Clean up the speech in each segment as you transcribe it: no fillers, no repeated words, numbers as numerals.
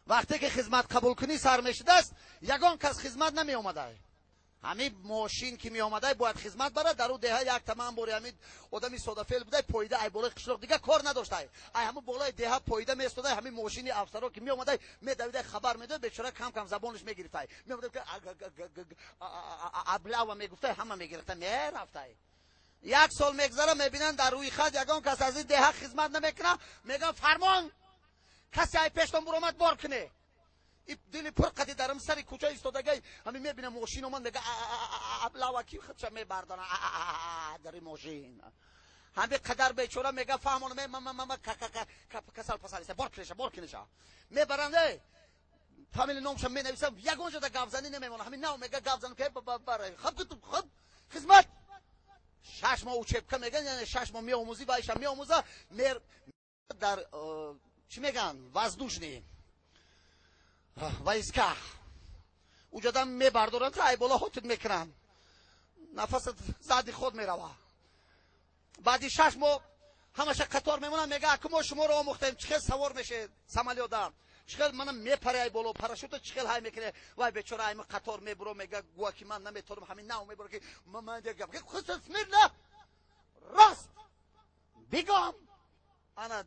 وقتی که خدمت قبول کنی سر میشده است، یگان کس خدمت نمی اومده. همین ماشین که می اومده باید خدمت بره. در اون دهه یک تمام بوری همین آدمی ساده فعل بوده، پویده ای بالای قشلاق دیگه کار نداشته، ای همون بالای دهه پویده میستاده. همین ماشین افسرا که می اومده میدویده خبر میداد، بیچاره کم کم زبانش میگرفته، می اومده که ابلا و میگفته همه میگرفته میرفته. یک سال میگذره میبینن در روی خط یگان کس از این دهه خدمت نمیکنه، میگن فرمان کسی ای پیشتون برآمد بار کنه. این دل پر قدی درم سر کوچه ایستادگی همین میبینه ماشین اومد، میگه ابلا کی خودش میبردانه در ماشین. همین قدر بیچاره میگه فهمون من کسل پسلیسه بار کنشه میبرنده. فامیل نامش مینویسم یگان جا در گفزنی نمیمونه. همین نام میگه گفزن که برای خب خدمت 6 ماه او چپکه میگن، یعنی 6 ماه میآموزی و ایشم میآموزه در چی میگن وزدوشنی و ایسکه اونجا دم میبردارن که ای بالا هاتت میکنن، نفس زدی خود میروه. بعدی 6 ماه همش قطار میمونن، میگه اکما شما رو آموختیم چخیل سوار میشه سمالیودا، چخیل منم میپره ای بالا پاراشوت چخیل های میکنه. وای بیچاره ای قطار میبرو میگه گوا که من نمیتونم همین ناو میبرو که من دیگه خود اسمیر نه راست بگم انا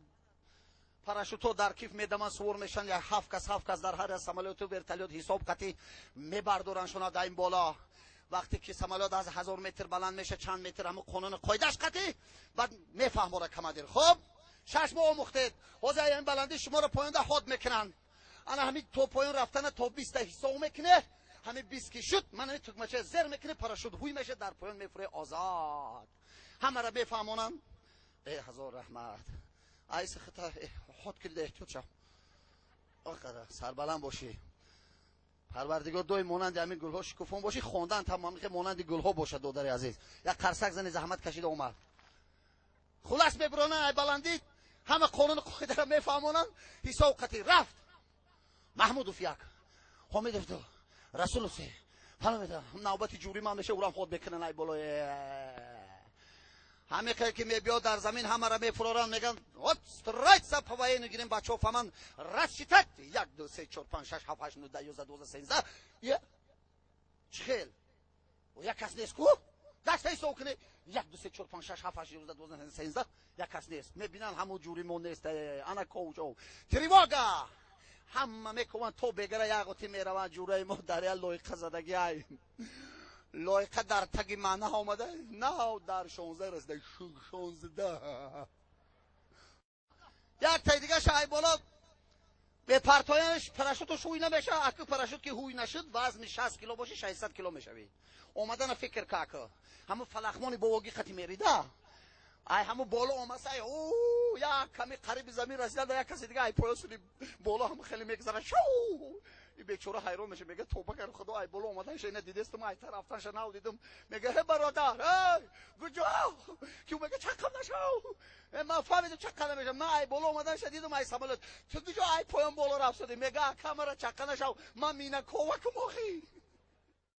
پاراشوتو در کیف میدم سوار میشن، یا 7 کس در هر سمالیوت ورتالیوت حساب کتی میبردارن شونا دایم بالا. وقتی که سمالیوت از 1000 متر بلند میشه چند متر همون قانون قاعدش قتی بعد میفهمه کمادر. خب 6 ماه آموختید حوزه این بلندی شما رو پایین ده خود میکنن. انا همین تو پایین رفتن تا 20 حساب میکنه، همین 20 که شد من همین تکمچه زر میکنه پاراشوت هوی میشه در پایین میفره آزاد. همه را بفهمونن. ای هزار رحمت ایس خطا خود کلید احتیاط شو آخره سربلند باشی. پروردگار دوی مانند همین گلها شکوفان باشی، خواندن تمام که مانند گلها باشه. دادر عزیز یک قرصک زنی زحمت کشیده اومد خلاص میبرانن ای بلندی همه قانون قاعده را میفهمونن. حساب قتی رفت محمود فیاک حمید رسول سی فهمیده نوبت جوری من میشه اورم خود بکنن ای بالای همه که میبیاد در زمین همه را میفرارن، میگن استرایت سب هوایی نگیریم بچه فهمن رد شیتت 1 2 3 4 5 6 7 8 9 10 11 12 13 چخیل و یک کس نیست کو دست ایسا کنه 1 2 3 4 5 6 7 8 11 12 13 یک کس نیست. میبینن همون جوری مون نیست انا کوچو تریواگا همه میکنن تو بگره یاقوتی میروان جوره ما دریا لوی قزدگی ای لایقه در تگی معنی آمده نه در 16 رسیده 16 یک تای دیگه شای بالا به پرتایانش پراشوتش هوی نمیشه. اگه پراشوت که هوی نشد وزن 60 کیلو باشه 600 کیلو میشوی. اومدن فکر که همون فلخمانی بوگی خطی میریده ای همون بالا اومسه او یا کمی قریب زمین رسیده یک کسی دیگه ای پایسونی بالا هم خیلی میگذره شو این بیچاره حیران میشه میگه توبه کن خدا ای بالا اومدنش اینه دیدستم ای طرفتنش ناو دیدم میگه هی برادر ای گجا کیو میگه چقدر نشو من فهمیدم چقدر نمیشه من ای بالا اومدنش دیدم ای سمالت تو گجا ای پایان بالا رفت میگه کامera چقدر نشو من مینا کوک موخی